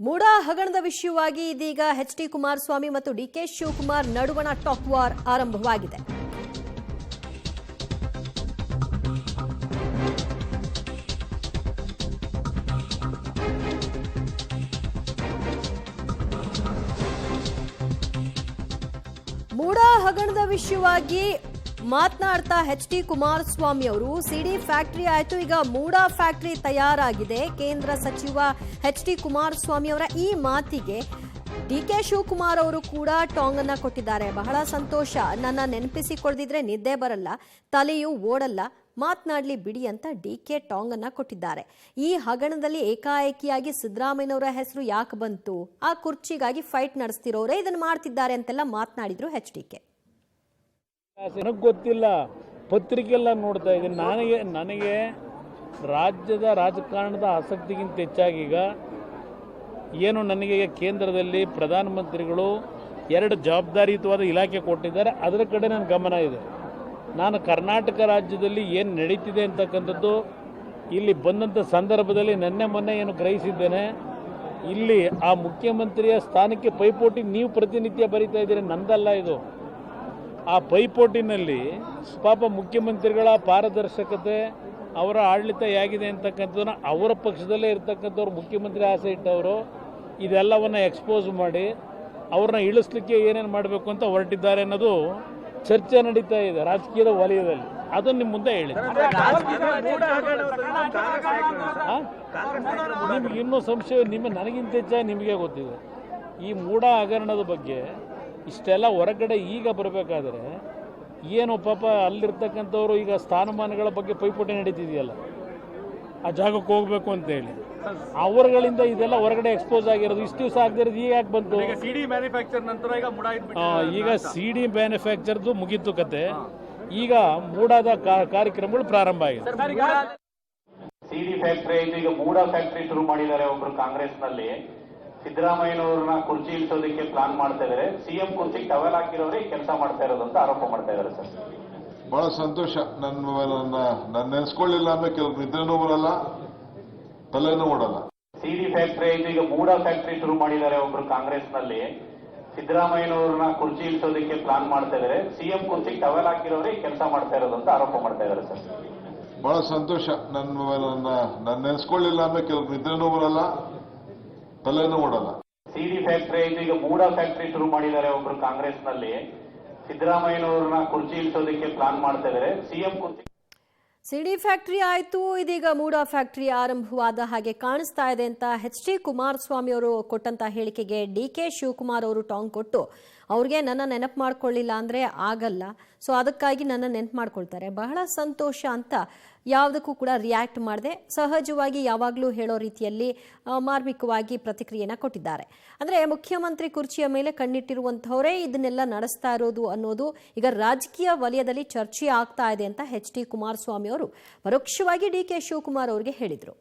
ಮೂಡಾ ಹಗರಣದ ವಿಷಯವಾಗಿ ಇದೀಗ ಎಚ್.ಡಿ. ಕುಮಾರಸ್ವಾಮಿ ಮತ್ತು ಡಿ.ಕೆ. ಶಿವಕುಮಾರ್ ನಡುವಣ ಟಾಕ್ ವಾರ್ ಆರಂಭವಾಗಿದೆ. ಮೂಡಾ ಹಗರಣದ ವಿಷಯವಾಗಿ ಮಾತನಾಡ್ತಾ ಎಚ್.ಡಿ. ಕುಮಾರಸ್ವಾಮಿ ಅವರು ಸಿಡಿ ಫ್ಯಾಕ್ಟರಿ ಆಯಿತು, ಈಗ ಮೂಡಾ ಫ್ಯಾಕ್ಟರಿ ತಯಾರಾಗಿದೆ. ಕೇಂದ್ರ ಸಚಿವ ಎಚ್.ಡಿ. ಕುಮಾರಸ್ವಾಮಿ ಅವರ ಈ ಮಾತಿಗೆ ಡಿ.ಕೆ. ಶಿವಕುಮಾರ್ ಅವರು ಕೂಡ ಟಾಂಗ್ ಅನ್ನ ಕೊಟ್ಟಿದ್ದಾರೆ. ಬಹಳ ಸಂತೋಷ, ನನ್ನ ನೆನಪಿಸಿಕೊಳ್ಳದಿದ್ರೆ ನಿದ್ದೆ ಬರಲ್ಲ, ತಲೆಯೂ ಓಡಲ್ಲ, ಮಾತನಾಡ್ಲಿ ಬಿಡಿ ಅಂತ ಡಿ.ಕೆ. ಟಾಂಗ್ ಅನ್ನ ಕೊಟ್ಟಿದ್ದಾರೆ. ಈ ಹಗರಣದಲ್ಲಿ ಏಕಾಏಕಿಯಾಗಿ ಸಿದ್ದರಾಮಯ್ಯನವರ ಹೆಸರು ಯಾಕೆ ಬಂತು, ಆ ಕುರ್ಚಿಗಾಗಿ ಫೈಟ್ ನಡೆಸ್ತಿರೋರೇ ಇದನ್ನು ಮಾಡ್ತಿದ್ದಾರೆ ಅಂತೆಲ್ಲ ಮಾತನಾಡಿದ್ರು ಎಚ್.ಡಿ.ಕೆ. ನನಗೆ ಗೊತ್ತಿಲ್ಲ, ಪತ್ರಿಕೆಲ್ಲ ನೋಡ್ತಾ ಇದ್ದೀನಿ. ನನಗೆ ರಾಜ್ಯದ ರಾಜಕಾರಣದ ಆಸಕ್ತಿಗಿಂತ ಹೆಚ್ಚಾಗಿ ಈಗ ಏನು ನನಗೆ ಕೇಂದ್ರದಲ್ಲಿ ಪ್ರಧಾನಮಂತ್ರಿಗಳು 2 ಜವಾಬ್ದಾರಿಯುತವಾದ ಇಲಾಖೆ ಕೊಟ್ಟಿದ್ದಾರೆ, ಅದರ ಕಡೆ ನನ್ನ ಗಮನ ಇದೆ. ನಾನು ಕರ್ನಾಟಕ ರಾಜ್ಯದಲ್ಲಿ ಏನು ನಡೀತಿದೆ ಅಂತಕ್ಕಂಥದ್ದು ಇಲ್ಲಿ ಬಂದಂಥ ಸಂದರ್ಭದಲ್ಲಿ ಮೊನ್ನೆ ಏನು ಗ್ರಹಿಸಿದ್ದೇನೆ. ಇಲ್ಲಿ ಆ ಮುಖ್ಯಮಂತ್ರಿಯ ಸ್ಥಾನಕ್ಕೆ ಪೈಪೋಟಿ ನೀವು ಪ್ರತಿನಿತ್ಯ ಬರೀತಾ ಇದ್ದೀರಿ, ನಂದಲ್ಲ ಇದು. ಆ ಪೈಪೋಟಿನಲ್ಲಿ ಪಾಪ ಮುಖ್ಯಮಂತ್ರಿಗಳ ಪಾರದರ್ಶಕತೆ, ಅವರ ಆಡಳಿತ ಹೇಗಿದೆ ಅಂತಕ್ಕಂಥದ್ದನ್ನು ಅವರ ಪಕ್ಷದಲ್ಲೇ ಇರ್ತಕ್ಕಂಥವ್ರು ಮುಖ್ಯಮಂತ್ರಿ ಆಸೆ ಇಟ್ಟವರು ಇದೆಲ್ಲವನ್ನು ಎಕ್ಸ್ಪೋಸ್ ಮಾಡಿ ಅವ್ರನ್ನ ಇಳಿಸ್ಲಿಕ್ಕೆ ಏನೇನು ಮಾಡಬೇಕು ಅಂತ ಹೊರಟಿದ್ದಾರೆ ಅನ್ನೋದು ಚರ್ಚೆ ನಡೀತಾ ಇದೆ ರಾಜಕೀಯದ ವಲಯದಲ್ಲಿ. ಅದನ್ನು ನಿಮ್ಮ ಮುಂದೆ ಹೇಳಿ. ನಿಮ್ಗೆ ಇನ್ನೂ ಸಂಶಯ, ನನಗಿಂತ ಹೆಚ್ಚಾಗಿ ನಿಮಗೆ ಗೊತ್ತಿದೆ. ಈ ಮೂಡಾ ಹಗರಣದ ಬಗ್ಗೆ ಇಷ್ಟೆಲ್ಲ ಹೊರಗಡೆ ಈಗ ಬರಬೇಕಾದ್ರೆ ಏನು ಪಾಪ ಅಲ್ಲಿರ್ತಕ್ಕಂಥವ್ರು ಈಗ ಸ್ಥಾನಮಾನಗಳ ಬಗ್ಗೆ ಪೈಪೋಟಿ ನಡೀತಿದೆಯಲ್ಲ, ಆ ಜಾಗಕ್ಕೆ ಹೋಗ್ಬೇಕು ಅಂತ ಹೇಳಿ ಅವರುಗಳಿಂದ ಇದೆಲ್ಲ ಹೊರಗಡೆ ಎಕ್ಸ್ಪೋಸ್ ಆಗಿರೋದು. ಇಷ್ಟು ದಿವಸ ಆಗದಿರೋದು ಈಗ ಯಾಕೆ ಬಂತು? ಸಿಡಿ ಮ್ಯಾನುಫ್ಯಾಕ್ಚರ್ ನಂತರ ಈಗ ಸಿಡಿ ಮ್ಯಾನುಫ್ಯಾಕ್ಚರ್ದು ಮುಗೀತು ಕತೆ. ಈಗ ಮೂಡಾದ ಕಾರ್ಯಕ್ರಮಗಳು ಪ್ರಾರಂಭ ಆಗಿದೆ. ಸಿಡಿ ಫ್ಯಾಕ್ಟರಿ ಈಗ ಮೂಡಾ ಫ್ಯಾಕ್ಟರಿ ಶುರು ಮಾಡಿದ್ದಾರೆ ಒಬ್ರು ಕಾಂಗ್ರೆಸ್ನಲ್ಲಿ. ಸಿದ್ದರಾಮಯ್ಯನವ್ರನ್ನ ಕುರ್ಚಿ ಇಳಿಸೋದಕ್ಕೆ ಪ್ಲಾನ್ ಮಾಡ್ತಾ ಇದ್ದಾರೆ. ಸಿಎಂ ಕುರ್ಚಿಗೆ ಟವೆಲ್ ಹಾಕಿರೋರೇ ಕೆಲಸ ಮಾಡ್ತಾ ಇರೋದು ಅಂತ ಆರೋಪ ಮಾಡ್ತಾ ಇದ್ದಾರೆ ಸರ್. ಬಹಳ ಸಂತೋಷ. ನನ್ನ ನೆನೆಸ್ಕೊಳ್ಳಿಲ್ಲ ಅಂದ್ರೆ ಕೆಲವು ನಿದ್ರೆನೂ ಬರಲ್ಲ, ತಲೆನೂ ಓಡಲ್ಲ. ಸಿಡಿ ಫ್ಯಾಕ್ಟರಿ ಈಗ ಮೂಡಾ ಫ್ಯಾಕ್ಟರಿ ಶುರು ಮಾಡಿದ್ದಾರೆ ಒಬ್ರು ಕಾಂಗ್ರೆಸ್ನಲ್ಲಿ. ಸಿದ್ದರಾಮಯ್ಯನವ್ರನ್ನ ಕುರ್ಚಿ ಇಳಿಸೋದಕ್ಕೆ ಪ್ಲಾನ್ ಮಾಡ್ತಾ ಇದ್ದಾರೆ. ಸಿಎಂ ಕುರ್ಚಿಗೆ ಟವೆಲ್ ಹಾಕಿರೋರೇ ಕೆಲಸ ಮಾಡ್ತಾ ಇರೋದು ಅಂತ ಆರೋಪ ಮಾಡ್ತಾ ಇದ್ದಾರೆ ಸರ್. ಬಹಳ ಸಂತೋಷ. ನನ್ನ ನೆನೆಸ್ಕೊಳ್ಳಿಲ್ಲ ಅಂದ್ರೆ ಕೆಲವು ನಿದ್ರೆನೂ ಬರಲ್ಲ, ತಲೆನೂ ಓಡಲ್ಲ. ಸಿಡಿ ಫ್ಯಾಕ್ಟರಿ ಈಗ ಮೂಡಾ ಫ್ಯಾಕ್ಟರಿ ಶುರು ಮಾಡಿದ್ದಾರೆ ಒಬ್ರು ಕಾಂಗ್ರೆಸ್ನಲ್ಲಿ. ಸಿದ್ದರಾಮಯ್ಯನವ್ರನ್ನ ಕುರ್ಚಿ ಇಳಿಸೋದಕ್ಕೆ ಪ್ಲಾನ್ ಮಾಡ್ತಾ ಇದ್ದಾರೆ. ಸಿಎಂ ಕುರ್ಚಿ ಸಿಡಿ ಫ್ಯಾಕ್ಟರಿ ಆಯಿತು, ಇದೀಗ ಮೂಡಾ ಫ್ಯಾಕ್ಟರಿ ಆರಂಭವಾದ ಹಾಗೆ ಕಾಣಿಸ್ತಾ ಇದೆ ಅಂತ ಎಚ್.ಡಿ. ಕುಮಾರಸ್ವಾಮಿ ಅವರು ಕೊಟ್ಟಂತ ಹೇಳಿಕೆಗೆ ಡಿ.ಕೆ. ಶಿವಕುಮಾರ್ ಅವರು ಟಾಂಗ್ ಕೊಟ್ಟು ಅವ್ರಿಗೆ ನನ್ನ ನೆನಪು ಮಾಡ್ಕೊಳ್ಳಿಲ್ಲ ಅಂದರೆ ಆಗಲ್ಲ, ಸೊ ಅದಕ್ಕಾಗಿ ನನ್ನ ನೆನಪು ಮಾಡ್ಕೊಳ್ತಾರೆ, ಬಹಳ ಸಂತೋಷ ಅಂತ ಯಾವುದಕ್ಕೂ ಕೂಡ ರಿಯಾಕ್ಟ್ ಮಾಡದೆ ಸಹಜವಾಗಿ ಯಾವಾಗಲೂ ಹೇಳೋ ರೀತಿಯಲ್ಲಿ ಮಾರ್ಮಿಕವಾಗಿ ಪ್ರತಿಕ್ರಿಯೆನ ಕೊಟ್ಟಿದ್ದಾರೆ. ಅಂದರೆ ಮುಖ್ಯಮಂತ್ರಿ ಕುರ್ಚಿಯ ಮೇಲೆ ಕಣ್ಣಿಟ್ಟಿರುವಂಥವರೇ ಇದನ್ನೆಲ್ಲ ನಡೆಸ್ತಾ ಇರೋದು ಅನ್ನೋದು ಈಗ ರಾಜಕೀಯ ವಲಯದಲ್ಲಿ ಚರ್ಚೆ ಆಗ್ತಾ ಇದೆ ಅಂತ ಎಚ್.ಡಿ. ಕುಮಾರಸ್ವಾಮಿ ಅವರು ಪರೋಕ್ಷವಾಗಿ ಡಿ.ಕೆ. ಶಿವಕುಮಾರ್ ಅವರಿಗೆ ಹೇಳಿದರು.